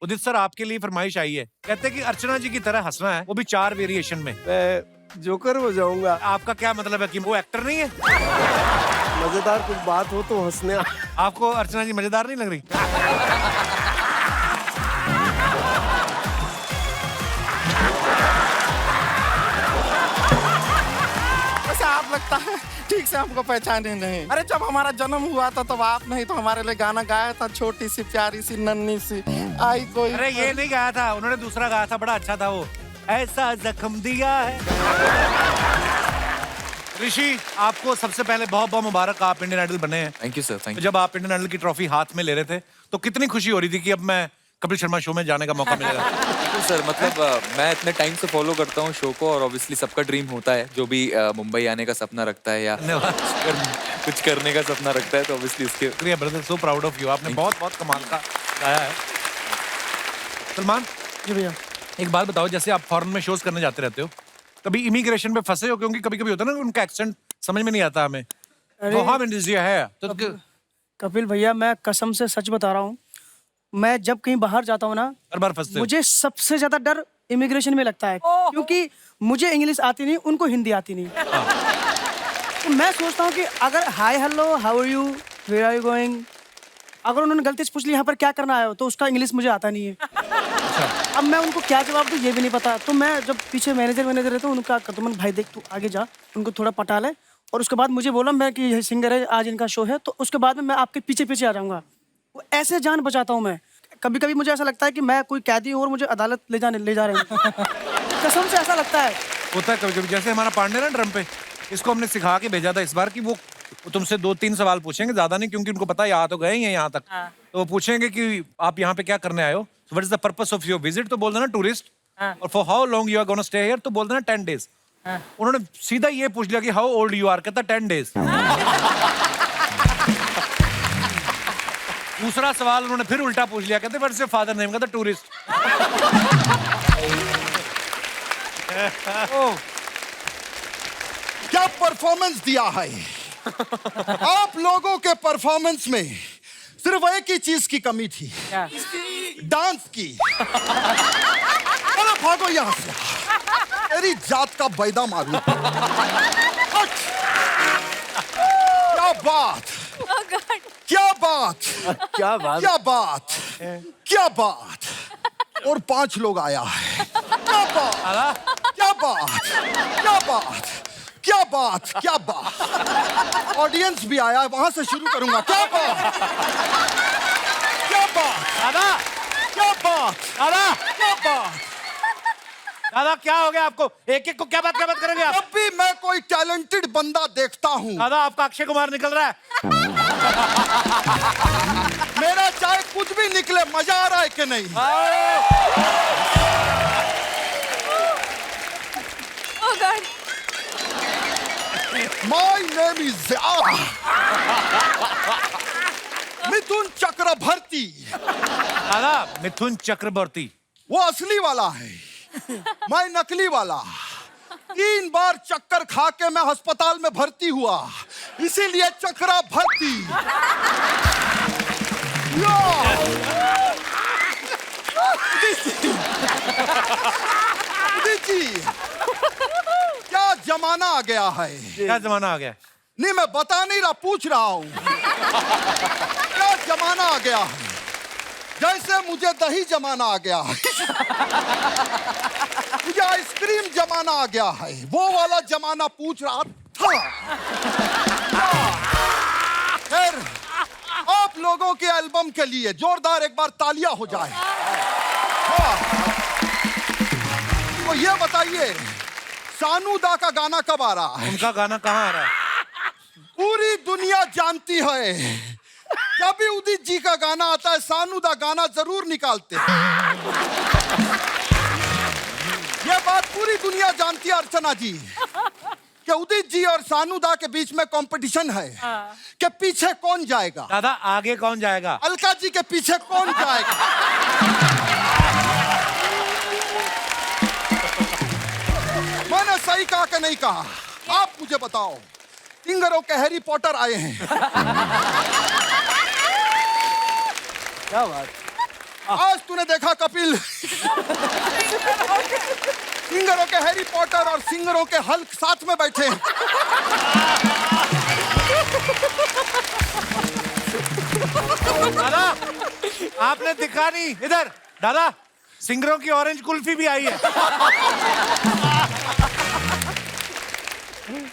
उदित sir आपके लिए फरमाइश आई है, कहते हैं कि अर्चना जी की तरह हंसना है, वो भी 4 वेरिएशन में। मैं जोकर हो जाऊंगा। आपका क्या मतलब है कि वो एक्टर नहीं है? मजेदार कुछ बात हो तो हंसने। आपको अर्चना जी मजेदार नहीं लग रही? आप लगता है ठीक से हमको पहचाने नहीं। अरे जब हमारा जन्म हुआ था तब आप नहीं तो हमारे लिए गाना गाया था, छोटी सी प्यारी सी नन्ही सी आई कोई। अरे ये नहीं गाया था, उन्होंने दूसरा गाया था, बड़ा अच्छा था वो, ऐसा जख्म दिया है। ऋषि, आपको सबसे पहले बहुत बहुत मुबारक, आप इंडियन आइडल बने हैं। Thank you sir, thank you. जब आप इंडियन आइडल की ट्रॉफी हाथ में ले रहे थे तो कितनी खुशी हो रही थी कि अब मैं कपिल शर्मा शो में जाने का मौका मिलेगा? बिल्कुल सर, मतलब मैं इतने टाइम से फॉलो करता हूँ शो को और ऑब्वियसली सबका ड्रीम होता है, जो भी मुंबई आने का सपना रखता है या कुछ करने का सपना रखता है, तो ऑब्वियसली उसके। शुक्रिया brother, so proud of you, आपने बहुत बहुत कमाल का गाया है। सलमान जी भैया, एक बात बताओ, जैसे आप फॉरेन में शोज करने जाते रहते हो, कभी इमिग्रेशन पे फंसे हो? क्योंकि कभी कभी होता है ना उनका एक्सेंट समझ में नहीं आता हमें। वो हाँ इंडोनेशिया है तो कपिल भैया मैं कसम से सच बता रहा हूँ, मैं जब कहीं बाहर जाता हूँ ना, हर बार फंसते हो। मुझे सबसे ज्यादा डर इमिग्रेशन में लगता है, क्योंकि मुझे इंग्लिश आती नहीं, उनको हिंदी आती नहीं। तो मैं सोचता हूँ कि अगर hi hello how are you where are you going, अगर उन्होंने गलती से पूछ लिया यहाँ पर क्या करना आए हो, तो उसका इंग्लिश मुझे आता नहीं है। अब मैं उनको क्या जवाब दूँ ये भी नहीं पता। तो मैं जब पीछे मैनेजर रहते हैं उनका करता हूँ, भाई देख तू आगे जा, उनको थोड़ा पटा ले, और उसके बाद मुझे बोला मैं कि ये सिंगर है, आज इनका शो है, तो उसके बाद में मैं आपके पीछे पीछे आ जाऊंगा। वो ऐसे जान बचाता हूँ मैं। कभी कभी मुझे ऐसा लगता है कि मैं कोई कैदी हूँ और मुझे अदालत ले जा रहे हैं। कसम से ऐसा लगता है। होता है कभी कभी, जैसे हमारा पांडे ना ड्रम पे, इसको हमने सिखा के भेजा था इस बार कि वो तुमसे 2-3 सवाल पूछेंगे, ज्यादा नहीं, क्योंकि उनको पता है यहाँ तो गए ही हैं यहाँ तक। तो वो पूछेंगे कि आप यहाँ पे क्या करने आए हो, what is the purpose of your visit, तो बोल देना टूरिस्ट, और for how long you are gonna stay here, तो बोल देना 10 days। उन्होंने सीधा ये पूछ लिया कि हाउ ओल्ड यू आर, कहता 10 days। दूसरा सवाल उन्होंने फिर उल्टा पूछ लिया, कहते what is your father name, कहता टूरिस्ट। क्या परफॉर्मेंस दिया है आप लोगों के परफॉर्मेंस में सिर्फ एक ही चीज की कमी थी, डांस की। अरे भागो यहां से, तेरी जात का बैदा मारू। क्या बात, क्या बात, क्या बात, क्या बात, क्या बात। और 5 लोग आया है। क्या बात, क्या बात, क्या बात, क्या बात, क्या बात। ऑडियंस भी आया है, वहां से शुरू करूंगा। क्या बात, क्या बात, दादा, क्या बात, दादा, क्या बात। दादा क्या हो गया आपको? एक एक को क्या बात करेंगे आप? जब भी मैं कोई टैलेंटेड बंदा देखता हूँ, दादा आपका अक्षय कुमार निकल रहा है। मेरा चाहे कुछ भी निकले, मजा आ रहा है कि नहीं? My name is Mithun Chakraborty. दादा मिथुन चक्रवर्ती वो असली वाला है, मैं नकली वाला। 3 बार चक्कर खा के मैं अस्पताल में भर्ती हुआ, इसीलिए चक्रा भर्ती। जी क्या जमाना आ गया है। क्या जमाना आ गया? नहीं मैं बता नहीं रहा, पूछ रहा हूं। क्या जमाना आ गया है, जैसे मुझे दही जमाना आ गया है, मुझे आइसक्रीम जमाना आ गया है, वो वाला जमाना पूछ रहा था। फिर आप लोगों के एल्बम के लिए जोरदार एक बार तालियां हो जाए। तो ये बताइए सानूदा का गाना कब आ रहा है? उनका गाना कहाँ आ रहा है? पूरी दुनिया जानती है, जब भी उदित जी का गाना आता है सानूदा गाना जरूर निकालते हैं। ये बात पूरी दुनिया जानती है अर्चना जी, कि उदित जी और सानूदा के बीच में कंपटीशन है कि पीछे कौन जाएगा। दादा आगे कौन जाएगा? अलका जी के पीछे कौन जाएगा। मैंने सही कहा कि नहीं कहा, आप मुझे बताओ। किंगरों के हैरी पॉटर आए हैं। क्या बात। आज तूने देखा कपिल, सिंगरों के हैरी पॉटर और सिंगरों के हल्क साथ में बैठे हैं। दादा आपने दिखा नहीं इधर। दादा सिंगरों की ऑरेंज कुल्फी भी आई है।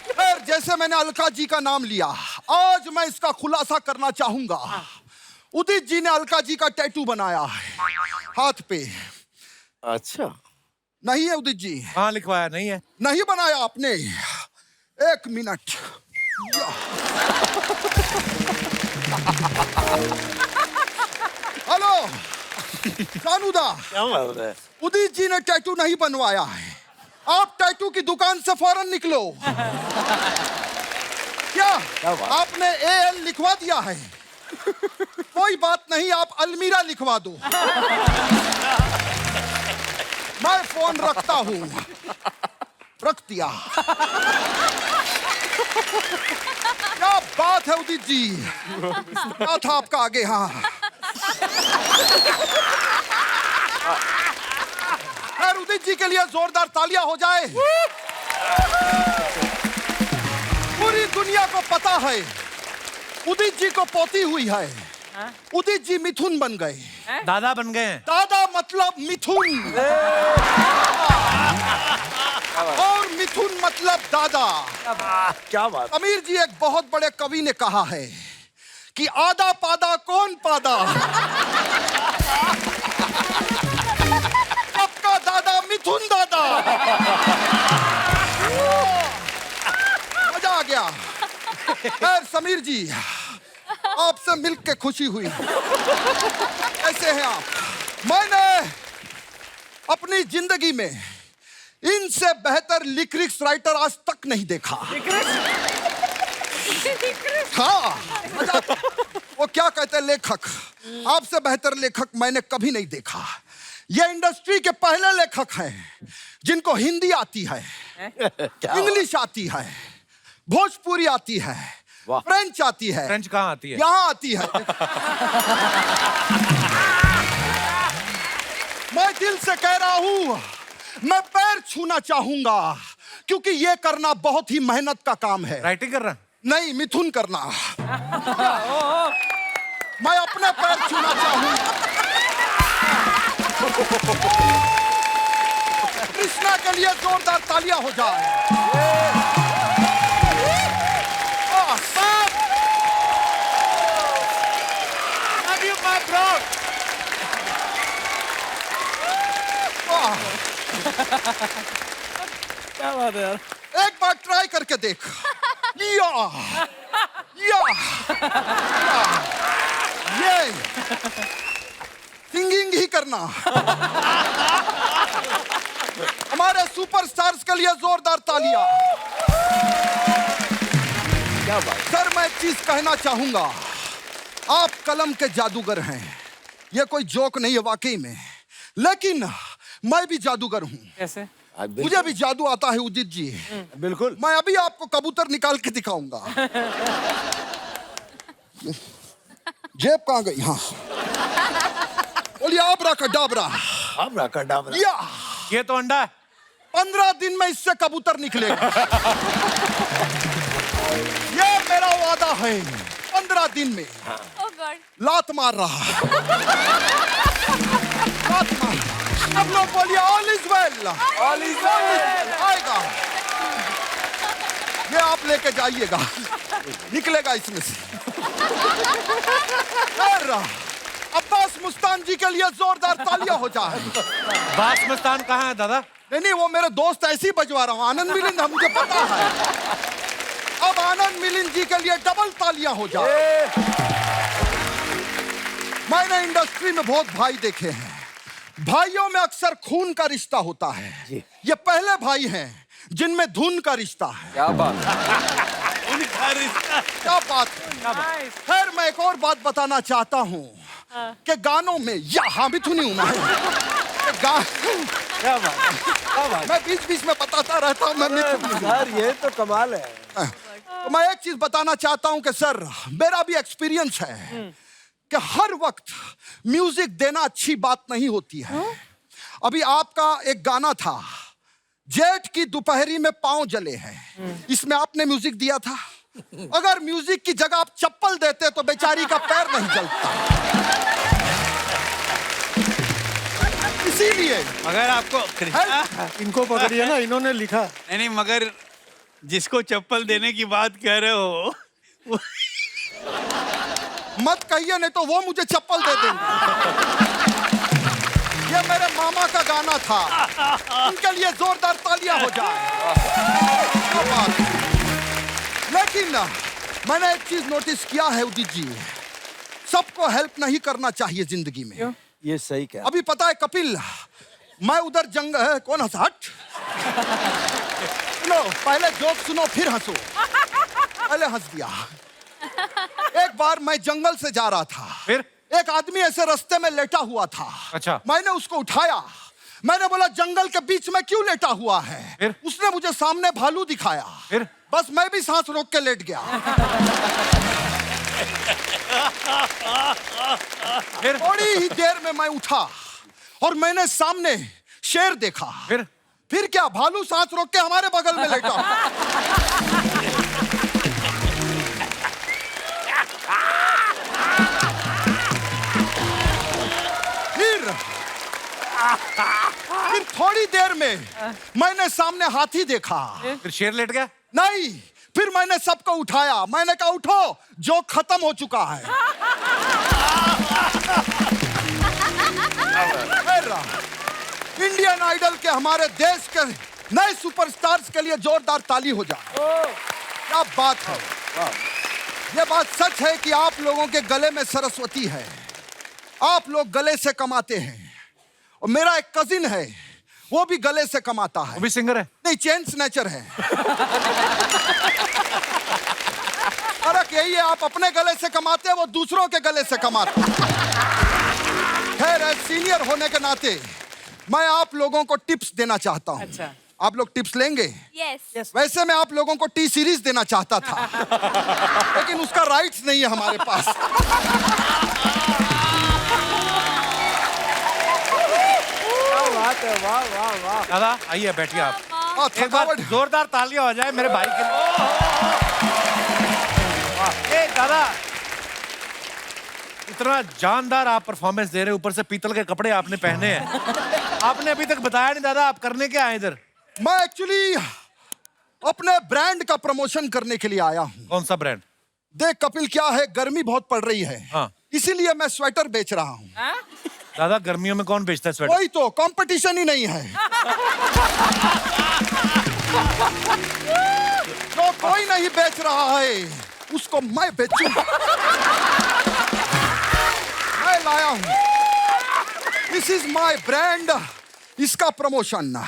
फिर जैसे मैंने अलका जी का नाम लिया, आज मैं इसका खुलासा करना चाहूंगा। उदित जी ने अलका जी का टैटू बनाया है हाथ पे। अच्छा, नहीं है उदित जी? हाँ लिखवाया नहीं है। नहीं बनाया आपने? एक मिनट। हेलो कानूदा, क्या बात है? उदित जी ने टैटू नहीं बनवाया है। आप टैटू की दुकान से फौरन निकलो। क्या आपने AL लिखवा दिया है? कोई बात नहीं, आप अलमीरा लिखवा दो। मैं फोन रखता हूं। रख दिया। क्या बात है उदित जी, क्या था आपका आगे? हाँ खैर, उदित जी के लिए जोरदार तालियां हो जाए। पूरी दुनिया को पता है उदित जी को पोती हुई है। उदित जी मिथुन बन गए। दादा बन गए हैं। दादा मतलब मिथुन, और मिथुन मतलब दादा। क्या बात? अमीर जी, एक बहुत बड़े कवि ने कहा है कि आधा पादा कौन पादा, आपका दादा मिथुन दादा। मजा आ गया। खैर समीर जी, आपसे मिलकर खुशी हुई। कैसे हैं आप? मैंने अपनी जिंदगी में इनसे बेहतर लिरिक्स राइटर आज तक नहीं देखा। हाँ, वो क्या कहते हैं लेखक, आपसे बेहतर लेखक मैंने कभी नहीं देखा। ये इंडस्ट्री के पहले लेखक हैं जिनको हिंदी आती है, इंग्लिश आती है, भोजपुरी आती है, फ्रेंच आती है। फ्रेंच कहाँ आती है? यहाँ आती है। मैं दिल से कह रहा हूं, मैं पैर छूना चाहूंगा, क्योंकि ये करना बहुत ही मेहनत का काम है। राइटिंग कर रहा? नहीं, मिथुन करना। मैं अपने पैर छूना चाहूंगा। कृष्णा के लिए जोरदार तालियां हो जाए। क्या बात है यार? एक बार ट्राई करके देख। या, या, ये सिंगिंग ही करना। हमारे सुपरस्टार्स के लिए जोरदार तालियां। क्या बात? सर, मैं एक चीज कहना चाहूंगा, आप कलम के जादूगर हैं। ये कोई जोक नहीं है वाकई में, लेकिन मैं भी जादूगर हूँ। कैसे? मुझे भी जादू आता है उदित जी। बिल्कुल। मैं अभी आपको कबूतर निकाल के दिखाऊंगा। जेब कहाँ गई? हाँ, बोलिए आबरा कडाबरा। आबरा कडाबरा। या, ये तो अंडा है। 15 दिन में इससे कबूतर निकलेगा। ये मेरा वादा है। 15 दिन में लात मार रहा। लात मार। सब लोग बोलिए all is well. All is well आएगा। ये आप लेके जाइएगा, निकलेगा इसमें से। अब्बास मुस्तान जी के लिए जोरदार तालियां हो जाए। बास मस्तान कहाँ है दादा? नहीं, वो मेरे दोस्त ऐसे ही बजवा रहा हूँ। आनंद मिलिंद, मुझे पता है। अब आनंद मिलिंद जी के लिए डबल तालियां हो जाए। मैंने इंडस्ट्री में बहुत भाई देखे हैं। भाइयों में अक्सर खून का रिश्ता होता है। ये पहले भाई हैं जिनमें धुन का रिश्ता है। क्या बात? क्या बात है। खैर, मैं एक और बात बताना चाहता हूँ कि गानों में यहाँ भी धुनी होना है। क्या बात है? क्या बात? मैं बीच बीच में बताता रहता हूँ। सर, ये तो कमाल है। तो मैं एक चीज बताना चाहता हूँ कि सर, मेरा भी एक्सपीरियंस है कि हर वक्त म्यूजिक देना अच्छी बात नहीं होती है। अभी आपका एक गाना था, जेठ की दोपहरी में पांव जले हैं, इसमें आपने म्यूजिक दिया था। अगर म्यूजिक की जगह आप चप्पल देते तो बेचारी का पैर नहीं जलता। इसीलिए मगर आपको इनको पकड़िए ना, इन्होंने लिखा। नहीं, मगर जिसको चप्पल देने की बात कह रहे हो मत कहिए, नहीं तो वो मुझे चप्पल दे देंगे। ये मेरे मामा का गाना था, उनके लिए जोरदार तालियां हो जाए। क्या बात है। लेकिन मैंने एक चीज नोटिस किया है उदित जी, सबको हेल्प नहीं करना चाहिए जिंदगी में। ये सही कहा। अभी पता है कपिल, मैं उधर जंग है, कौन हंसा? हट। सुनो, पहले जोक सुनो फिर हंसो। पहले हंस दिया। एक बार मैं जंगल से जा रहा था, फिर एक आदमी ऐसे रास्ते में लेटा हुआ था। अच्छा। मैंने उसको उठाया, मैंने बोला जंगल के बीच में क्यों लेटा हुआ है? फिर? उसने मुझे सामने भालू दिखाया। फिर? बस मैं भी सांस रोक के लेट गया। फिर थोड़ी ही देर में मैं उठा और मैंने सामने शेर देखा। फिर क्या, भालू सांस रोक के हमारे बगल में लेटा। फिर थोड़ी देर में मैंने सामने हाथी देखा। फिर शेर लेट गया? नहीं, फिर मैंने सबको उठाया। मैंने कहा उठो, जो खत्म हो चुका है। इंडियन आइडल के हमारे देश के नए सुपरस्टार्स के लिए जोरदार ताली हो जाए। क्या बात है। ये बात सच है कि आप लोगों के गले में सरस्वती है, आप लोग गले से कमाते हैं। और मेरा एक कजिन है, वो भी गले से कमाता है। वो भी सिंगर है? नहीं, चेन स्नैचर है। फर्क यही है, आप अपने गले से कमाते हैं, वो दूसरों के गले से कमाते हैं। खैर, सीनियर होने के नाते मैं आप लोगों को टिप्स देना चाहता हूँ। अच्छा। आप लोग टिप्स लेंगे? यस। वैसे मैं आप लोगों को टी सीरीज देना चाहता था, लेकिन उसका राइट्स नहीं है हमारे पास। बात है, वाह वाह वाह। दादा आइए, बैठिए आप। एक बार थकावट जोरदार तालियां हो जाए मेरे भाई के लिए। ए दादा, इतना जानदार आप परफॉर्मेंस दे रहे हैं, ऊपर से पीतल के कपड़े आपने पहने हैं। आपने अभी तक बताया नहीं दादा, आप करने क्या आए इधर? मैं एक्चुअली अपने ब्रांड का प्रमोशन करने के लिए आया हूँ। कौन सा ब्रांड? देख कपिल, क्या है, गर्मी बहुत पड़ रही है। हाँ। इसीलिए मैं स्वेटर बेच रहा हूँ। दादा गर्मियों में कौन बेचता है स्वेटर? वही तो, कंपटीशन ही नहीं है। जो कोई नहीं बेच रहा है उसको मैं बेचूं। मैं लाया हूं, दिस इज माय ब्रांड, इसका प्रमोशन।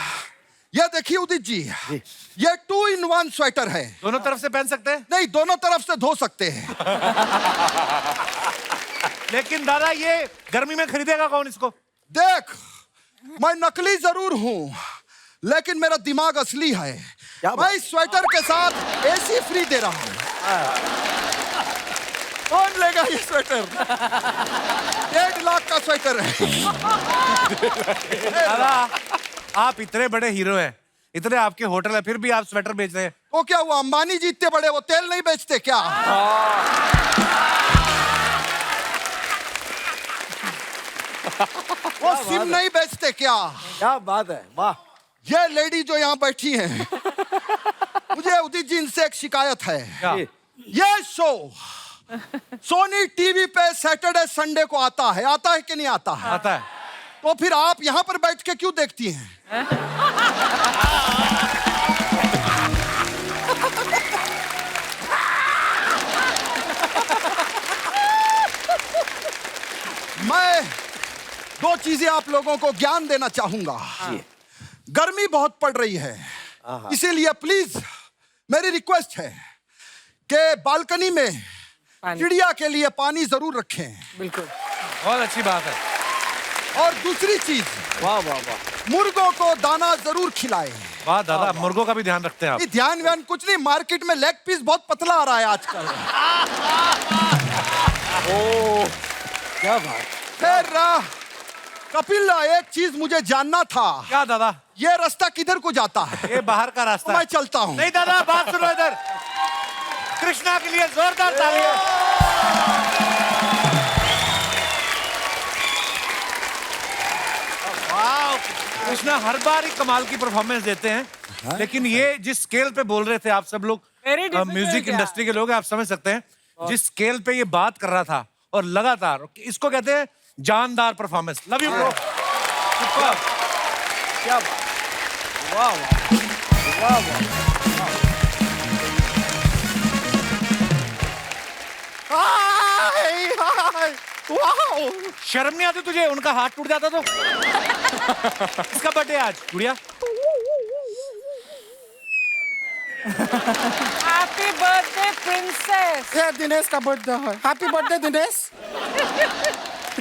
ये देखिए उदित जी, ये 2-in-1 स्वेटर है। दोनों तरफ से पहन सकते हैं? नहीं, दोनों तरफ से धो सकते हैं। लेकिन दादा ये गर्मी में खरीदेगा कौन इसको? देख, मैं नकली जरूर हूं, लेकिन मेरा दिमाग असली है। मैं इस स्वेटर के साथ एसी फ्री दे रहा हूं। कौन लेगा ये स्वेटर? 1.5 लाख का स्वेटर है। दादा आप इतने बड़े हीरो हैं, इतने आपके होटल है, फिर भी आप स्वेटर बेच रहे हैं। तो क्या हुआ, अंबानी जी इतने बड़े, वो तेल नहीं बेचते क्या? वो सिम नहीं बेचते क्या? क्या बात है, वाह। ये लेडी जो यहाँ बैठी है, मुझे उदित जी इनसे एक शिकायत है। क्या? ये शो सोनी टीवी पे सैटरडे संडे को आता है कि नहीं आता है? आता है। तो फिर आप यहाँ पर बैठ के क्यों देखती हैं? मैं 2 चीजें आप लोगों को ज्ञान देना चाहूंगा। गर्मी बहुत पड़ रही है, इसीलिए प्लीज मेरी रिक्वेस्ट है कि बालकनी में चिड़िया के लिए पानी जरूर रखें। बिल्कुल, बहुत अच्छी बात है। और दूसरी चीज, वाह वाह वाह। मुर्गों को दाना जरूर खिलाएं। वाह दादा, मुर्गों का भी ध्यान रखते हैं आप। ये ध्यान व्यान कुछ नहीं, मार्केट में लेग पीस बहुत पतला आ रहा है आजकल। क्या बात। फिर कपिल, एक चीज मुझे जानना था, क्या दादा? ये रास्ता किधर को जाता है? ये बाहर का रास्ता मैं है। चलता हूँ। नहीं दादा, बात सुनो इधर। कृष्णा के लिए जोरदार तालियां। कृष्णा हर बार ही कमाल की परफॉर्मेंस देते हैं, लेकिन ये जिस स्केल पे बोल रहे थे आप सब लोग, म्यूजिक इंडस्ट्री के लोग हैं, आप समझ सकते हैं जिस स्केल पे ये बात कर रहा था और लगातार, इसको कहते हैं जानदार परफॉर्मेंस। Love you bro. क्या बात। वाह वाह वाह वाह। हाय हाय वाह। शर्म नहीं आती तुझे? उनका हाथ टूट जाता तो। इसका बर्थडे आज गुड़िया। Happy birthday princess. ये दिनेश का बर्थडे है। Happy birthday Dinesh.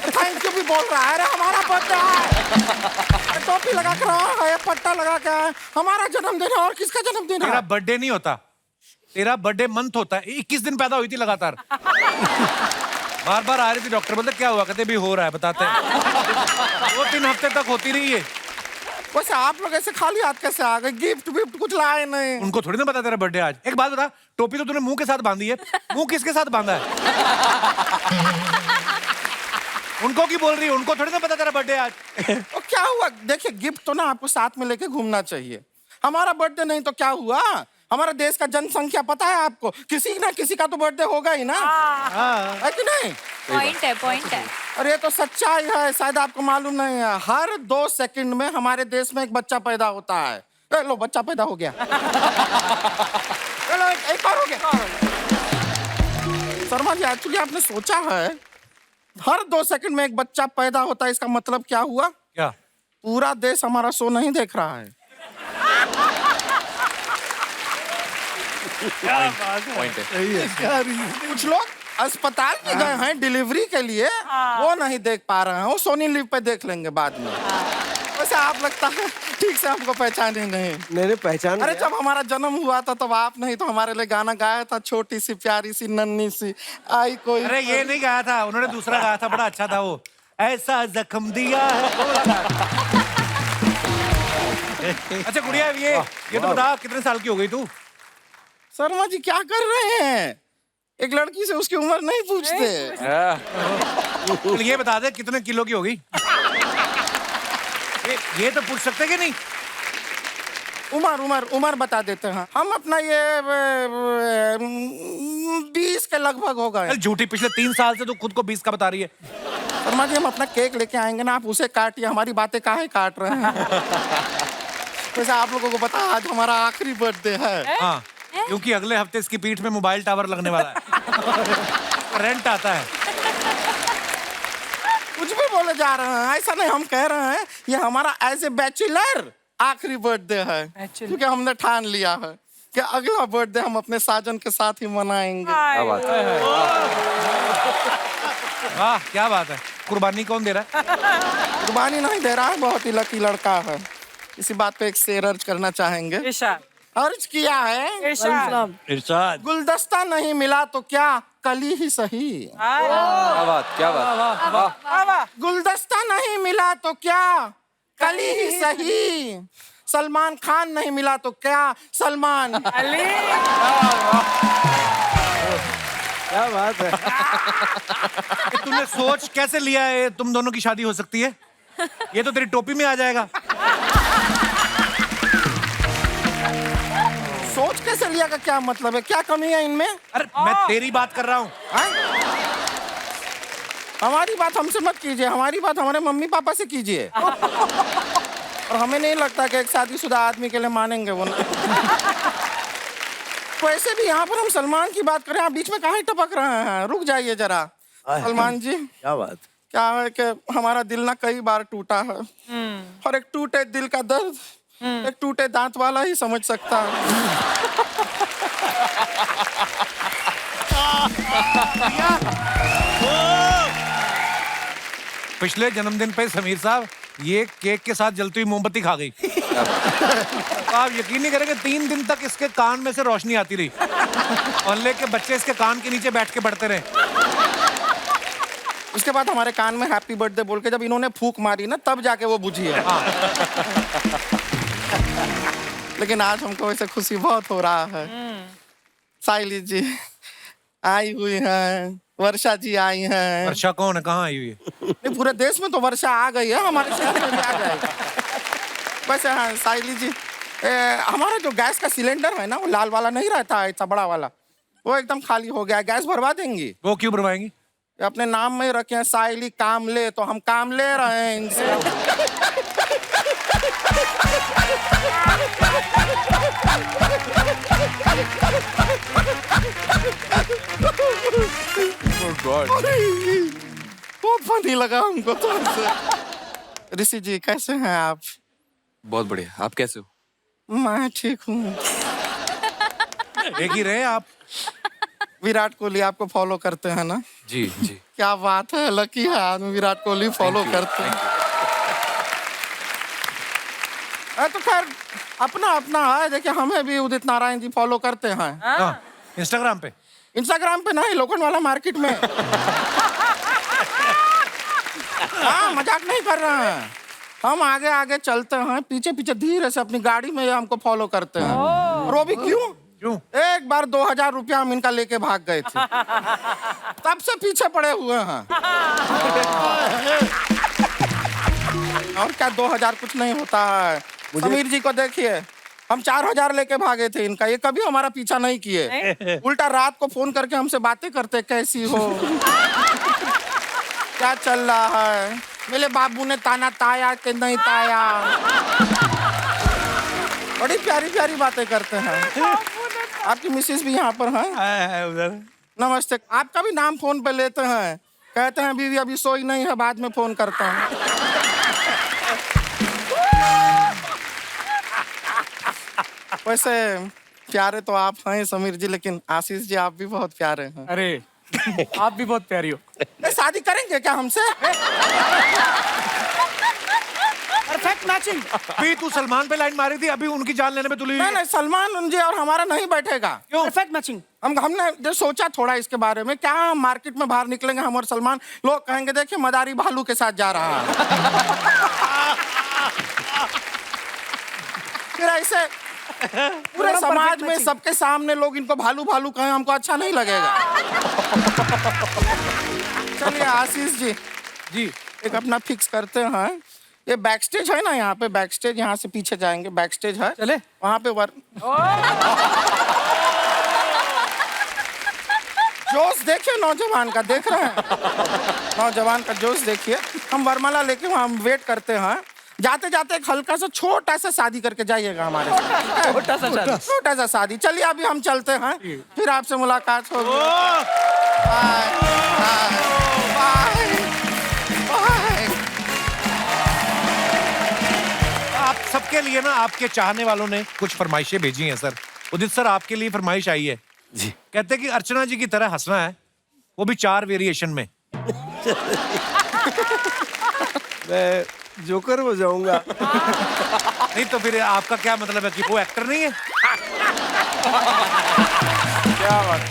Thank you भी बोल रहा है। अरे हमारा बर्थडे है। टोपी लगा कर रहा है, पट्टा लगा के आया। हमारा जन्मदिन है और किसका जन्मदिन तेरा है? बर्थडे नहीं होता, तेरा बर्थडे मंथ होता है। 21 दिन पैदा हुई थी लगातार। बार बार आ रही थी, डॉक्टर बोलते क्या हुआ, कहते भी हो रहा है, बताते हैं। 2-3 हफ्ते तक होती रही है। वैसे आप लोग ऐसे खाली हाथ कैसे आ गए? गिफ्ट विफ्ट कुछ लाए नहीं? उनको थोड़ी ना पता तेरा बर्थडे आज। एक बात बता, टोपी तो तूने मुंह के साथ बांधी है, मुंह किसके साथ बांधा है? उनको की बोल रही है? उनको थोड़ी ना पता तेरा बर्थडे आज। तो क्या हुआ? देखिए, गिफ्ट तो ना आपको साथ में लेके घूमना चाहिए। हमारा बर्थडे नहीं तो क्या हुआ? हमारे देश का जनसंख्या पता है आपको? किसी ना किसी का तो बर्थडे होगा ही ना, है कि नहीं? पॉइंट है। और ये तो सच्चाई है, शायद आपको मालूम नहीं है। हर 2 सेकंड में हमारे देश में एक बच्चा पैदा होता है। लो, बच्चा पैदा हो गया। चलो, एक और हो गया। शर्मा जी, एक्चुअली आपने सोचा है हर 2 सेकंड में एक बच्चा पैदा होता है, इसका मतलब क्या हुआ? क्या? पूरा देश हमारा शो नहीं देख रहा है। पॉइंट है। कुछ लोग अस्पताल में गए हैं डिलीवरी के लिए, वो नहीं देख पा रहे हैं, वो सोनी लिव पे देख लेंगे बाद में। वैसे आप लगता है ठीक से हमको पहचाने नहीं। नहीं पहचान। अरे जब हमारा जन्म हुआ था तब आप नहीं तो हमारे लिए गाना गाया था, छोटी सी प्यारी सी नन्ही सी आई कोई। अरे ये नहीं गाया था उन्होंने, दूसरा गाया था, बड़ा अच्छा था वो। ऐसा जख्म दिया है, वो वाला। अच्छा गुड़िया, ये तो बता, कितने साल की हो गई तू? शर्मा जी क्या कर रहे हैं? एक लड़की से उसकी उम्र नहीं पूछते। ये बता दे कितने किलो की होगी? ये तो पूछ सकते कि नहीं? उम्र बता देते हैं हम। अपना ये 20 के लगभग हो गए। झूठी, पिछले 3 साल से तू खुद को 20 का बता रही है। शर्मा जी, हम अपना केक लेके आएंगे ना, आप उसे काटिए, हमारी बातें काहे काट रहे हैं? वैसे आप लोगों को पता है आज हमारा आखिरी बर्थडे है। हाँ, क्योंकि अगले हफ्ते इसकी पीठ में मोबाइल टावर लगने वाला है। रेंट आता है। कुछ भी बोले जा रहे हैं, ऐसा नहीं। हम कह रहे हैं ये हमारा एज ए बैचलर आखिरी बर्थडे है, क्योंकि हमने ठान लिया है कि अगला बर्थडे हम अपने साजन के साथ ही मनाएंगे। क्या बात है। वाह, क्या बात है। कुर्बानी कौन दे रहा है? कुर्बानी नहीं दे रहा है, बहुत ही लकी लड़का है। इसी बात पे एक शेर अर्ज करना चाहेंगे। अर्ज किया है, इरशाद। गुलदस्ता नहीं मिला तो क्या, कली ही सही। क्या बात, क्या बात। गुलदस्ता नहीं मिला तो क्या, कली ही सही। सलमान खान नहीं मिला तो क्या, सलमान अली। क्या बात है। तूने सोच कैसे लिया है तुम दोनों की शादी हो सकती है? ये तो तेरी टोपी में आ जाएगा। सोच कैसे लिया का क्या मतलब है? क्या कमी है इनमें? अरे मैं तेरी बात कर रहा हूँ। हमारी बात हमसे मत कीजिए, हमारी बात हमारे मम्मी पापा से कीजिए। और हमें नहीं लगता कि एक शादीशुदा आदमी के लिए मानेंगे वो। वैसे भी यहाँ पर हम सलमान की बात करें, आप बीच में काहे टपक रहे हैं? रुक जाइए जरा। सलमान जी, क्या बात। क्या है कि हमारा दिल ना कई बार टूटा है, और एक टूटे दिल का दर्द एक टूटे दांत वाला ही समझ सकता है। पिछले जन्मदिन पे समीर साहब ये केक के साथ जलती हुई मोमबत्ती खा गई। आप यकीन नहीं करेंगे, 3 दिन तक इसके कान में से रोशनी आती रही। और लेके बच्चे इसके कान के नीचे बैठ के पढ़ते रहे। उसके बाद हमारे कान में हैप्पी बर्थडे बोल के जब इन्होंने फूंक मारी ना तब जाके वो बुझी है। लेकिन आज हमको वैसे खुशी बहुत हो रहा है। साइली जी आई हुई हैं, वर्षा जी आई हैं। वर्षा कौन है, कहाँ आई हुई है? नहीं, पूरे देश में तो वर्षा आ गई है, हमारे शहर में भी आ जाएगी। वैसे हाँ साइली जी, हमारा जो गैस का सिलेंडर है ना, वो लाल वाला नहीं रहता है, इतना बड़ा वाला, वो एकदम खाली हो गया। गैस भरवा देंगी? वो क्यों भरवाएंगी? अपने नाम में रखे हैं साइली कामले, तो हम काम ले रहे हैं इनसे। बहुत फनी लगा हमको तो। ऋषि जी कैसे हैं आप? बहुत बढ़िया, आप कैसे हो? मैं ठीक हूँ। देख ही रहे आप। विराट कोहली आपको फॉलो करते हैं ना? जी जी। क्या बात है, लकी है आदमी, विराट कोहली फॉलो करते हैं। तो खैर अपना अपना है। देखिए हमें भी उदित नारायण जी फॉलो करते हैं। हाँ, इंस्टाग्राम पे? इंस्टाग्राम पे नहीं, लोखंडवाला मार्केट में। हाँ मजाक नहीं कर रहे हैं। हम आगे आगे चलते हैं, पीछे पीछे धीरे से अपनी गाड़ी में हमको फॉलो करते हैं। और वो भी क्यों? क्यों? एक बार 2000 रुपया हम इनका लेके भाग गए थे, तब से पीछे पड़े हुए हैं। और क्या 2000 कुछ नहीं होता है। समीर जी को देखिए, हम 4000 लेके भागे थे इनका, ये कभी हमारा पीछा नहीं किए। उल्टा रात को फोन करके हमसे बातें करते, कैसी हो, क्या चल रहा है, मेरे बाबू ने ताना ताया कि नहीं ताया। बड़ी प्यारी प्यारी बातें करते हैं। आपकी मिसेस भी यहाँ पर हैं? उधर। नमस्ते। आपका भी नाम फोन पे लेते हैं, कहते हैं बीवी अभी सोई नहीं है, बाद में फोन करता हूँ। वैसे प्यारे तो आप हैं समीर जी, लेकिन आशीष जी आप भी बहुत प्यारे हैं। अरे आप भी बहुत प्यारी हो। शादी करेंगे क्या हमसे? Perfect matching. अभी तू सलमान पे लाइन मारी थी, अभी उनकी जान लेने में तुली। नहीं नहीं, सलमान जी और हमारा नहीं बैठेगा। क्यों? Perfect matching. हमने जो सोचा थोड़ा इसके बारे में, क्या हम मार्केट में बाहर निकलेंगे हम और सलमान, लोग कहेंगे देखिए मदारी भालू के साथ जा रहा है। फिर ऐसे पूरे समाज में सबके सामने लोग इनको भालू भालू कहें, हमको अच्छा नहीं लगेगा। चलिए आशीष जी, जी एक अपना फिक्स करते हैं। ये बैक स्टेज है ना, यहाँ पे बैक स्टेज, यहाँ से पीछे जाएंगे, बैक स्टेज है, चले वहाँ पे जोश देखिए नौजवान का, देख रहे हैं नौजवान का जोश देखिए। हम वरमाला लेके वहाँ वेट करते हैं। जाते जाते एक हल्का सा छोटा सा शादी करके जाइएगा हमारे साथ। छोटा सा शादी। चलिए अभी हम चलते हैं, फिर आपसे मुलाकात होगी। Bye bye bye. आप सबके लिए ना, आपके चाहने वालों ने कुछ फरमाइशें भेजी हैं सर। उदित सर आपके लिए फरमाइश आई है जी। कहते हैं कि अर्चना जी की तरह हंसना है, वो भी 4 वेरिएशन में। मैं जोकर हो जाऊंगा। नहीं तो फिर आपका क्या मतलब है कि वो एक्टर नहीं है? क्या बात।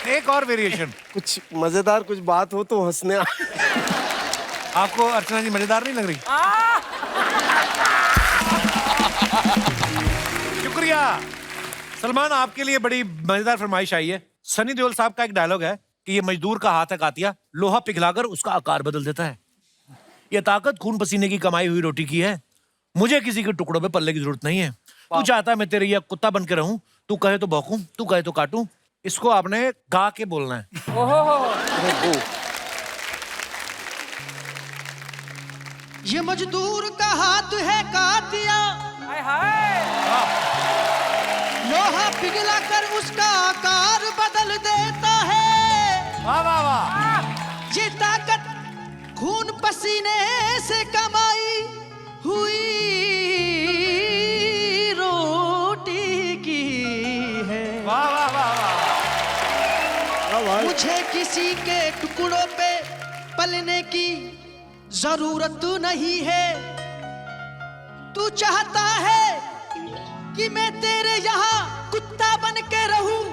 एक और वेरिएशन। कुछ मजेदार कुछ बात हो तो हंसने आपको अर्चना जी मजेदार नहीं लग रही? शुक्रिया। सलमान आपके लिए बड़ी मजेदार फरमाइश आई है। सनी देओल साहब का एक डायलॉग है कि ये मजदूर का हाथ है कातिया, लोहा पिघलाकर उसका आकार बदल देता है। ये ताकत खून पसीने की कमाई हुई रोटी की है। मुझे किसी के टुकड़ों पे पल्ले की जरूरत नहीं है। तू चाहता है मैं तेरे ये कुत्ता बन के रहूं, तू कहे तो भौंकूं, तू कहे तो काटूं। इसको आपने गा के बोलना है। ये मजदूर का हाथ है कातिया, लोहा पिघला कर उसका आकार बदल देता है। वाह वाह वाह। ये ताकत खून पसीने से कमाई हुई रोटी की है। वाह वाह वाह वाह। मुझे किसी के टुकड़ों पे पलने की जरूरत नहीं है। तू चाहता है कि मैं तेरे यहाँ कुत्ता बन के रहूं,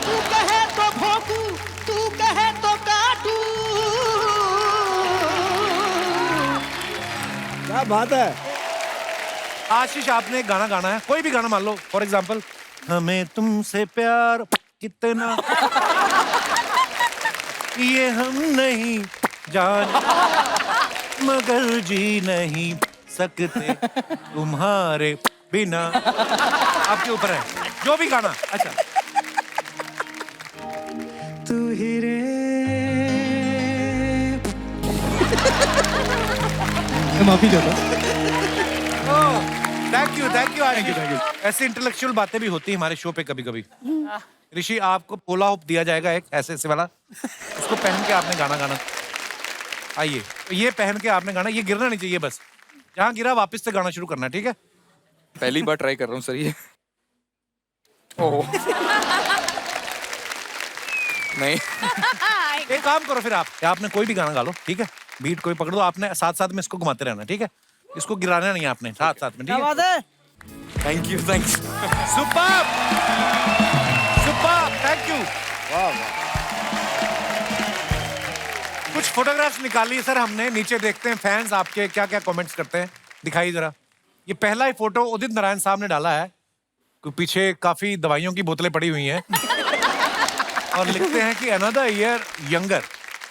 तू कहे तो भौंकूं, तू कहे तो काटूं। क्या बात है। आशीष, आपने एक गाना गाना है, कोई भी गाना मान लो, फॉर एग्जाम्पल हमें तुमसे प्यार कितना ये हम नहीं जान मगर जी नहीं सकते तुम्हारे बिना। आपके ऊपर है जो भी गाना। अच्छा, तू ही रे माफी चाहता। थैंक यू ऐसी इंटेलेक्चुअल बातें भी होती हैं हमारे शो पे कभी कभी। ऋषि, आपको पोला होप दिया जाएगा एक ऐसे ऐसे वाला, उसको पहन के आपने गाना गाना। आइए, तो ये पहन के आपने गाना, ये गिरना नहीं चाहिए, बस जहाँ गिरा वापस से गाना शुरू करना है, ठीक है? पहली बार ट्राई कर रहा हूँ सर ये। ओह नहीं, एक काम करो फिर, आपने कोई भी गाना गा लो, ठीक है? बीट कोई पकड़ लो, आपने साथ साथ में इसको घुमाते रहना, ठीक है? इसको गिराना नहीं आपने, साथ साथ में, ठीक क्या है? बात है। Thank you. Superb, thank you. कुछ फोटोग्राफ्स निकाली सर हमने, नीचे देखते हैं फैंस आपके क्या क्या कमेंट्स करते हैं। दिखाइए जरा। ये पहला ही फोटो उदित नारायण साहब ने डाला है, पीछे काफी दवाइयों की बोतलें पड़ी हुई हैं और लिखते हैं कि another year younger,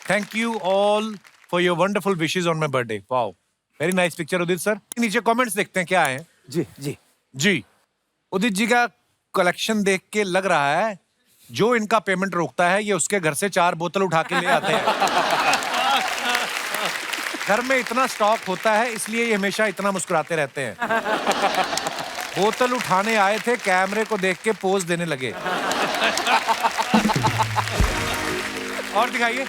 thank you all for your wonderful wishes on my birthday. Wow, very nice picture Udit sir. नीचे कमेंट्स देखते हैं क्या है। जी उदित जी का कलेक्शन देख के लग रहा है जो इनका पेमेंट रोकता है ये उसके घर से 4 बोतल उठा के ले आते हैं। घर में इतना स्टॉक होता है इसलिए ये हमेशा इतना मुस्कुराते रहते हैं। बोतल उठाने आए थे, कैमरे को देख के पोज देने लगे। और दिखाइए,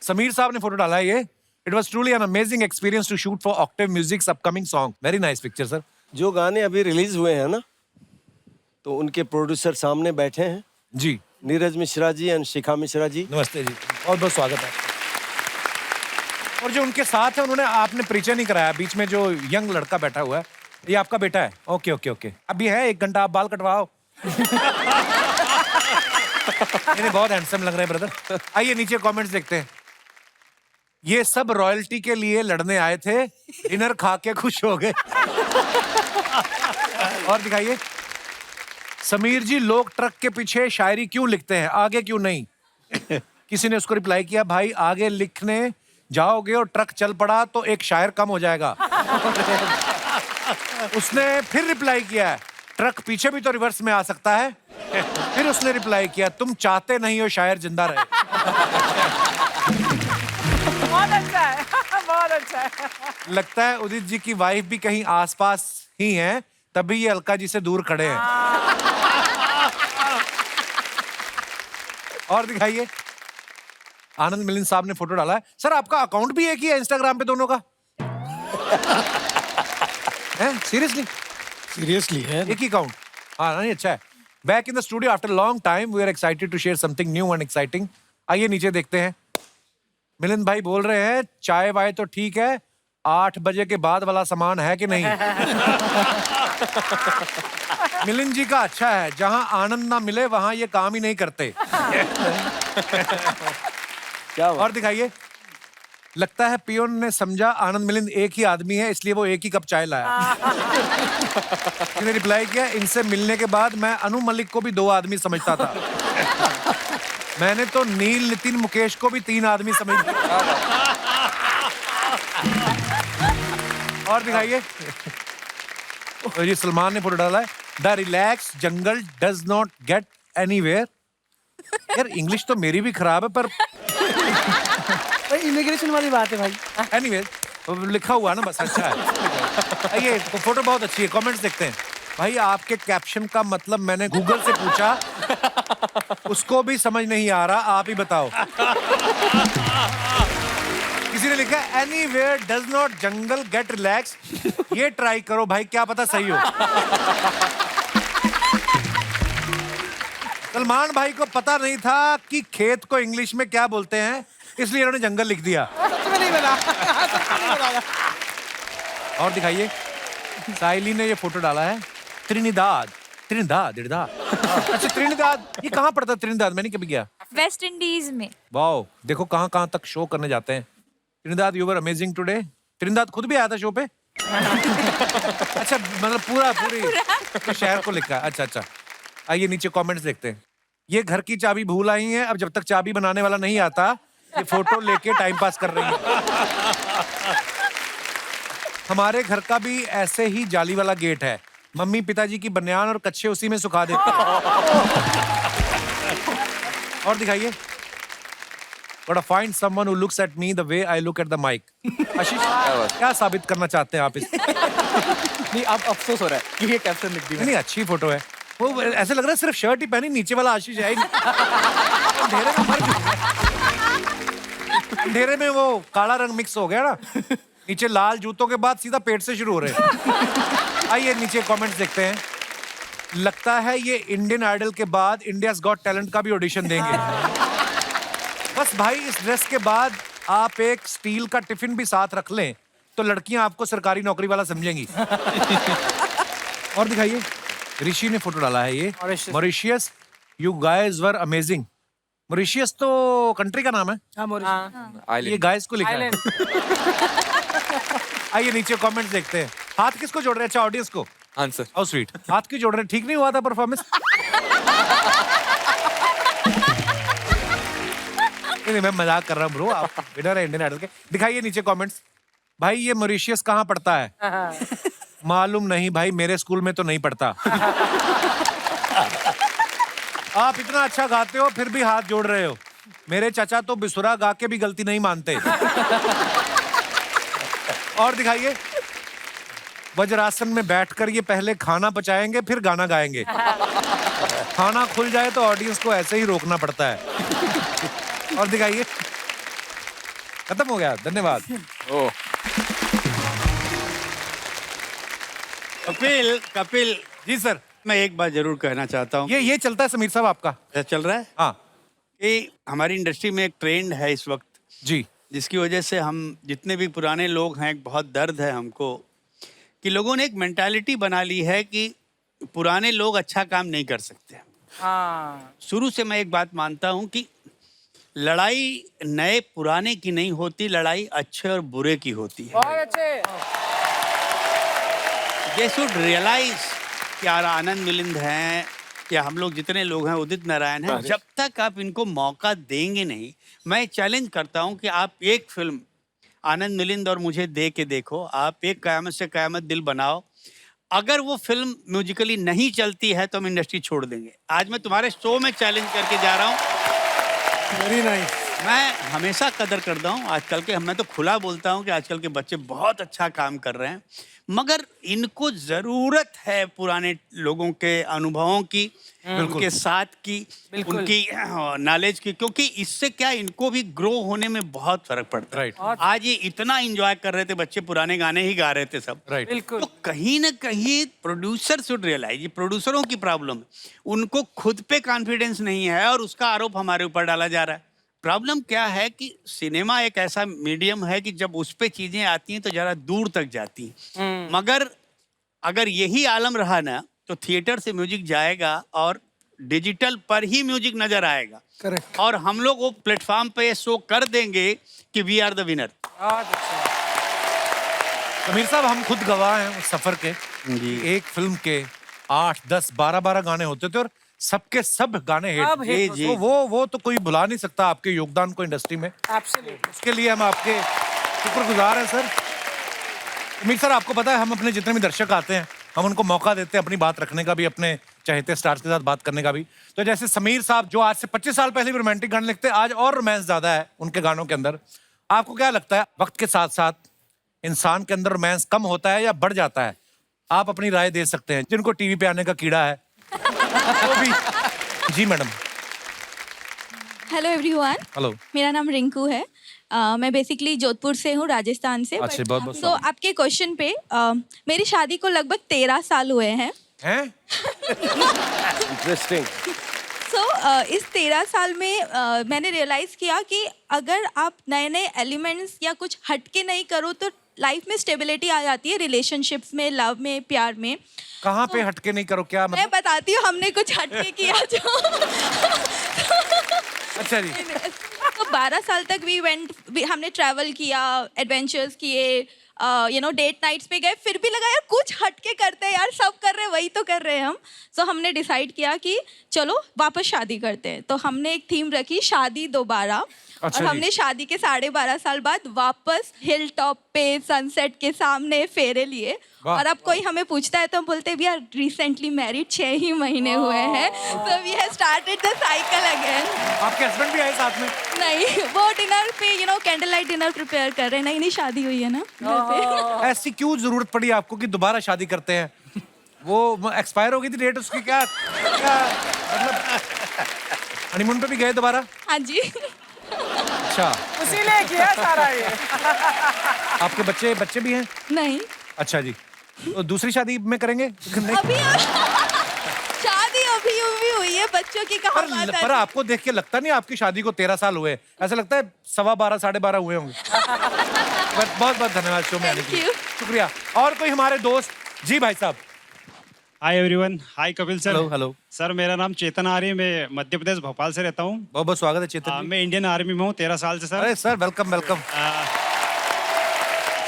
समीर साहब ने फोटो डाला है ये। It was truly an amazing experience to shoot for Octave music's upcoming song. Very nice picture sir. जो गाने अभी रिलीज हुए हैं ना, तो उनके प्रोड्यूसर सामने बैठे हैं जी, नीरज मिश्रा जी एंड शिखा मिश्रा जी। नमस्ते जी, बहुत बहुत स्वागत है। और जो उनके साथ है उन्होंने, आपने परिचय नहीं कराया, बीच में जो यंग लड़का बैठा हुआ है ये आपका बेटा है। ओके ओके ओके, अभी है 1 घंटा, आप बाल कटवाओ। इन्हें बहुत हैंडसम लग रहे हैं ब्रदर। आइए नीचे कमेंट्स देखते हैं। ये सब रॉयल्टी के लिए लड़ने आए थे, डिनर खा के खुश हो गए। और दिखाइए, समीर जी लोग ट्रक के पीछे शायरी क्यों लिखते हैं, आगे क्यों नहीं? किसी ने उसको रिप्लाई किया, भाई आगे लिखने जाओगे और ट्रक चल पड़ा तो एक शायर कम हो जाएगा। उसने फिर रिप्लाई किया, ट्रक पीछे भी तो रिवर्स में आ सकता है। फिर उसने रिप्लाई किया, तुम चाहते नहीं हो शायर जिंदा रहे। बहुत अच्छा है, बहुत अच्छा है। लगता है उदित जी की वाइफ भी कहीं आसपास ही है, तभी ये अलका जी से दूर खड़े हैं। और दिखाइए, आनंद मिलिंद साहब ने फोटो डाला है। सर आपका अकाउंट भी एक ही है इंस्टाग्राम पे दोनों का? सीरियसली है एक ही अकाउंट? हाँ नहीं, अच्छा है। Back in the studio after long time, we are excited to share something new and exciting. आइए नीचे देखते हैं। मिलिंद भाई बोल रहे हैं चाय वाय तो ठीक है, 8 बजे के बाद वाला सामान है कि नहीं? मिलिंद जी का अच्छा है, जहां आनंद ना मिले वहां ये काम ही नहीं करते। क्या और दिखाइए, लगता है पियोन ने समझा आनंद मिलिंद एक ही आदमी है इसलिए वो एक ही कप चाय लाया। इसने रिप्लाई किया, इनसे मिलने के बाद मैं अनु मलिक को भी 2 आदमी समझता था। मैंने तो नील, नितिन, मुकेश को भी 3 आदमी समझ लिया। और दिखाइए, तो ये सलमान ने फोटो डाला है, the relax jungle does not gate anywhere. यार इंग्लिश तो मेरी भी खराब है पर इमिग्रेशन वाली बात है भाई। एनीवे लिखा हुआ ना बस, अच्छा है। ये फोटो बहुत अच्छी है। कमेंट्स देखते हैं। भाई आपके कैप्शन का मतलब मैंने गूगल से पूछा, उसको भी समझ नहीं आ रहा, आप ही बताओ। किसी ने लिखा anywhere does not jungle get relax. ये ट्राई करो भाई, क्या पता सही हो। सलमान भाई को पता नहीं था कि खेत को इंग्लिश में क्या बोलते हैं, इसलिए इन्होंने जंगल लिख दिया। और दिखाइए, साइली ने ये फोटो डाला है, त्रिनिदाद। अच्छा त्रिनिदाद, ये कहाँ पड़ता है त्रिनिदाद? मैंने कभी गया। वेस्ट इंडीज में। वाओ, देखो कहाँ कहाँ तक शो करने जाते हैं। Trinidad, you were amazing today. Trinidad खुद भी आया था शो पे? अच्छा, मतलब पूरी शहर को लिखा है। अच्छा अच्छा, आइए नीचे कमेंट्स देखते हैं। ये घर की चाबी भूल आई है, अब जब तक चाबी बनाने वाला नहीं आता ये फोटो लेके टाइम पास कर रही है। हमारे घर का भी ऐसे ही जाली वाला गेट है, मम्मी पिताजी की बनियान और कच्छे उसी में सुखा देते हैं। और दिखाइए। Gotta find someone who looks at me the way I look at the mic. आशीष, क्या साबित करना चाहते हैं आप इस? नहीं, अब अफसोस हो रहा है कि ये कैप्शन लिख दी। नहीं, अच्छी फोटो है। वो ऐसे लग रहा है सिर्फ शर्ट ही पहनी, नीचे वाला आशीष है ही नहीं। अंधेरे में मर गया। अंधेरे में वो काला रंग मिक्स हो गया ना, नीचे लाल जूतों के बाद सीधा पेट से शुरू हो रहे हैं। आइए नीचे कमेंट्स देखते हैं। लगता है ये इंडियन आइडल के बाद इंडियाज गॉट टैलेंट का भी ऑडिशन देंगे। बस भाई, इस ड्रेस के बाद आप एक स्टील का टिफिन भी साथ रख लें तो लड़कियां आपको सरकारी नौकरी वाला समझेंगी। और दिखाइए, ऋषि ने फोटो डाला है ये, Mauritius. You guys were amazing. Mauritius तो कंट्री का नाम है। हाँ, ये गाइस को लिखा है। आइए नीचे कमेंट्स देखते हैं। हाथ किसको जोड़ रहे हैं? अच्छा, ऑडियंस को। आंसर। How sweet. हाथ क्यों जोड़ रहे हैं? ठीक नहीं हुआ था परफॉर्मेंस? नहीं, मैं मजाक कर रहा हूँ ब्रो, आप विनर है इंडियन आइडल के। दिखाइए नीचे कमेंट्स। भाई ये मॉरिशियस कहाँ पड़ता है? मालूम नहीं भाई, मेरे स्कूल में तो नहीं पढ़ता। आप इतना अच्छा गाते हो फिर भी हाथ जोड़ रहे हो। मेरे चाचा तो बिसुरा गा के भी गलती नहीं मानते। और दिखाइए, वज्रासन में बैठकर ये पहले खाना पचाएंगे फिर गाना गाएंगे। खाना खुल जाए तो ऑडियंस को ऐसे ही रोकना पड़ता है। और दिखाइए, खत्म हो गया। धन्यवाद। ओह, कपिल जी सर। मैं एक बात जरूर कहना चाहता हूँ। ये चलता है समीर साहब आपका? ऐसा चल रहा है हाँ कि हमारी इंडस्ट्री में एक ट्रेंड है इस वक्त, जी, जिसकी वजह से हम जितने भी पुराने लोग हैं, बहुत दर्द है हमको कि लोगों ने एक मेंटालिटी बना ली है कि पुराने लोग अच्छा काम नहीं कर सकते। हाँ, शुरू से मैं एक बात मानता हूँ कि लड़ाई नए पुराने की नहीं होती, लड़ाई अच्छे और बुरे की होती है। बहुत अच्छे। दे शुड रियलाइज कि यार आनंद मिलिंद हैं या हम लोग जितने लोग हैं, उदित नारायण हैं, जब तक आप इनको मौका देंगे नहीं, मैं चैलेंज करता हूं कि आप एक फिल्म आनंद मिलिंद और मुझे दे के देखो, आप एक कयामत से कयामत दिल बनाओ। अगर वो फिल्म म्यूजिकली नहीं चलती है तो हम इंडस्ट्री छोड़ देंगे। आज मैं तुम्हारे शो में चैलेंज करके जा रहा हूँ। Very nice. मैं हमेशा कदर करता हूँ आजकल के, मैं तो खुला बोलता हूँ कि आजकल के बच्चे बहुत अच्छा काम कर रहे हैं, मगर इनको जरूरत है पुराने लोगों के अनुभवों की, उनके साथ की, उनकी नॉलेज की, क्योंकि इससे क्या इनको भी ग्रो होने में बहुत फर्क पड़ता है। आज ये इतना एंजॉय कर रहे थे बच्चे, पुराने गाने ही गा रहे थे सब। बिल्कुल। तो कहीं ना कहीं प्रोड्यूसर शुड रियलाइज, ये प्रोड्यूसरों की प्रॉब्लम है, उनको खुद पे कॉन्फिडेंस नहीं है और उसका आरोप हमारे ऊपर डाला जा रहा है। प्रॉब्लम क्या है कि सिनेमा एक ऐसा मीडियम है कि जब उस पे चीजें आती हैं तो जरा दूर तक जाती हैं, मगर अगर यही आलम रहा ना तो थिएटर से म्यूजिक जाएगा और डिजिटल पर ही म्यूजिक नजर आएगा। करेक्ट। और हम लोग वो प्लेटफॉर्म पे शो कर देंगे कि वी आर द विनर। बहुत अच्छा। समीर साहब, हम खुद गवाह हैं उस सफर के। एक फिल्म के 8, 10, 12 गाने होते थे और सबके सब गाने सब हिट। hit तो वो तो कोई भुला नहीं सकता आपके योगदान को इंडस्ट्री में। Absolutely. इसके लिए हम आपके शुक्रगुजार हैं सर। समीर सर, आपको पता है हम अपने जितने भी दर्शक आते हैं हम उनको मौका देते हैं अपनी बात रखने का भी, अपने चहेते स्टार्स के साथ बात करने का भी। तो जैसे समीर साहब जो आज से 25 साल पहले भी रोमांटिक गाने लिखते, आज और रोमांस ज्यादा है उनके गानों के अंदर। आपको क्या लगता है, वक्त के साथ साथ इंसान के अंदर रोमांस कम होता है या बढ़ जाता है? आप अपनी राय दे सकते हैं, जिनको टीवी पे आने का कीड़ा है वो भी। जी मैडम। Hello everyone. हेलो। मेरा नाम रिंकू है। मैं बेसिकली जोधपुर से हूँ, राजस्थान से। अच्छा, बहुत-बहुत तो आपके क्वेश्चन पे, मेरी शादी को लगभग 13 साल हुए हैं। इंटरेस्टिंग। सो इस 13 साल में मैंने रियलाइज किया कि अगर आप नए नए एलिमेंट्स या कुछ हटके नहीं करो तो लाइफ में स्टेबिलिटी आ जाती है, रिलेशनशिप्स में, लव में, प्यार में। कहाँ पे हटके नहीं करो? क्या मतलब? मैं बताती हूँ, हमने कुछ हटके किया जो अच्छा जी। तो 12 साल तक हमने ट्रैवल किया, एडवेंचर्स किए, डेट नाइट्स पे गए, फिर भी लगा यार कुछ हटके करते हैं यार, सब कर रहे हैं वही तो कर रहे हैं हम। सो हमने डिसाइड किया कि चलो वापस शादी करते हैं। तो हमने एक थीम रखी, शादी दोबारा। अच्छा और जी। हमने शादी के 12.5 साल बाद वापस हिल टॉप पे सनसेट के सामने फेरे लिए। वाह। और अब कोई हमें पूछता है तो हम बोलते हैं वी आर रिसेंटली मैरिड, 6 ही महीने हुए हैं, तो we have started the cycle again. आपके हस्बैंड भी आए साथ में? नहीं, वो डिनर पे कैंडल लाइट डिनर प्रिपेयर कर रहे हैं। नई नई शादी हुई है ना घर पे। ऐसी क्यों जरूरत पड़ी आपको कि दोबारा शादी करते हैं? वो एक्सपायर हो गई थी डेट उसकी, क्या क्या मतलब हनीमून पे भी गए दोबारा? हाँ जी। अच्छा, उसी ने किया सारा ये। आपके बच्चे भी हैं? नहीं, अच्छा जी, तो दूसरी शादी में करेंगे? नहीं। अभी शादी अभी हुई है, बच्चों की कहाँ बात पर है। आपको देख के लगता नहीं आपकी शादी को 13 साल हुए, ऐसा लगता है 12.5 12.5 हुए होंगे। बहुत बहुत धन्यवाद शो में आने के लिए, Thank you. शुक्रिया। और कोई हमारे दोस्त? जी भाई साहब। Hi everyone, hi Kapil sir. Hello hello. Sir मेरा नाम चेतन आर्य, मैं मध्य प्रदेश भोपाल से रहता हूँ। बहुत बहुत स्वागत है चेतन जी। मैं इंडियन आर्मी में हूँ 13 साल से सर। अरे सर वेलकम वेलकम।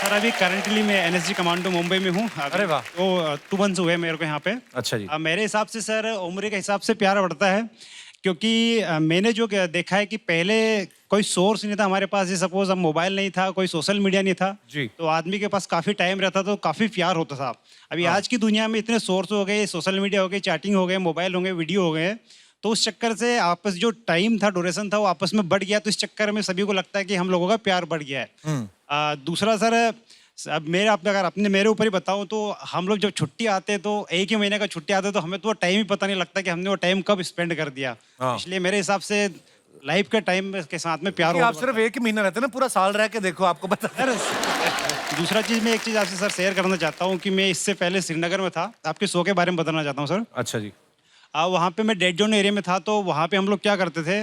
सर अभी करंटली मैं एनएसजी कमांडो मुंबई में हूँ। अरे वाह। तो 2 months हुए मेरे को यहाँ पे। अच्छा जी। मेरे हिसाब से सर उम्र के हिसाब से प्यार बढ़ता है, क्योंकि मैंने जो देखा है कि पहले कोई सोर्स नहीं था हमारे पास, जैसे सपोज अब मोबाइल नहीं था, कोई सोशल मीडिया नहीं था जी। तो आदमी के पास काफ़ी टाइम रहता था, तो काफ़ी प्यार होता था। अभी आज की दुनिया में इतने सोर्स हो गए, सोशल मीडिया हो गए, चैटिंग हो गए, मोबाइल हो गए, वीडियो हो गए, तो उस चक्कर से आपस जो टाइम था, ड्यूरेशन था, वो आपस में बढ़ गया। तो इस चक्कर में सभी को लगता है कि हम लोगों का प्यार बढ़ गया है। दूसरा सर, अब मेरे ऊपर ही बताऊं तो हम लोग जब छुट्टी आते हैं तो 1 ही महीने का छुट्टी आते तो हमें तो वो टाइम ही पता नहीं लगता कि हमने वो टाइम कब स्पेंड कर दिया। इसलिए मेरे हिसाब से लाइफ के टाइम के साथ में प्यार आप सिर्फ 1 ही महीना रहते हैं ना, पूरा साल रह के देखो, आपको पता है। दूसरा चीज, मैं एक चीज आपसे सर शेयर करना चाहता हूँ कि मैं इससे पहले श्रीनगर में था, आपके शो के बारे में बताना चाहता हूँ सर। अच्छा जी। वहाँ पे मैं डेड जोन एरिया में था, तो वहाँ पे हम लोग क्या करते थे,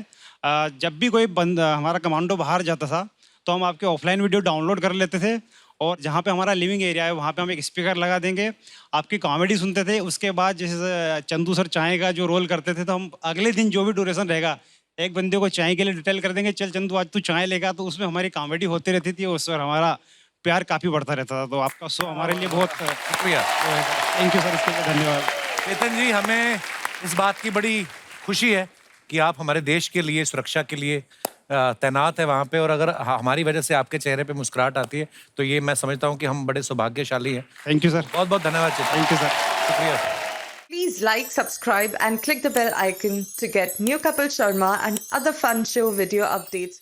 जब भी कोई हमारा कमांडो बाहर जाता था तो हम आपके ऑफलाइन वीडियो डाउनलोड कर लेते थे, और जहाँ पे हमारा लिविंग एरिया है वहाँ पे हम एक स्पीकर लगा देंगे, आपकी कॉमेडी सुनते थे। उसके बाद जैसे चंदू सर चाय का जो रोल करते थे, तो हम अगले दिन जो भी ड्यूरेशन रहेगा, एक बंदे को चाय के लिए डिटेल कर देंगे, चल चंदू आज तू चाय लेगा, तो उसमें हमारी कॉमेडी होती रहती थी, उस पर हमारा प्यार काफ़ी बढ़ता रहता था। तो आपका शो हमारे लिए बहुत शुक्रिया। थैंक यू सर, इसके लिए धन्यवाद। चेतन जी, हमें इस बात की बड़ी खुशी है कि आप हमारे देश के लिए, सुरक्षा के लिए तैनात है वहाँ पे, और अगर हमारी वजह से आपके चेहरे पे मुस्कुराहट आती है तो ये मैं समझता हूँ कि हम बड़े सौभाग्यशाली हैं। Thank you sir. बहुत बहुत धन्यवाद चेतन। Thank you sir. शुक्रिया। Please like, subscribe and click the bell icon to get new Kapil Sharma and other fun show video updates.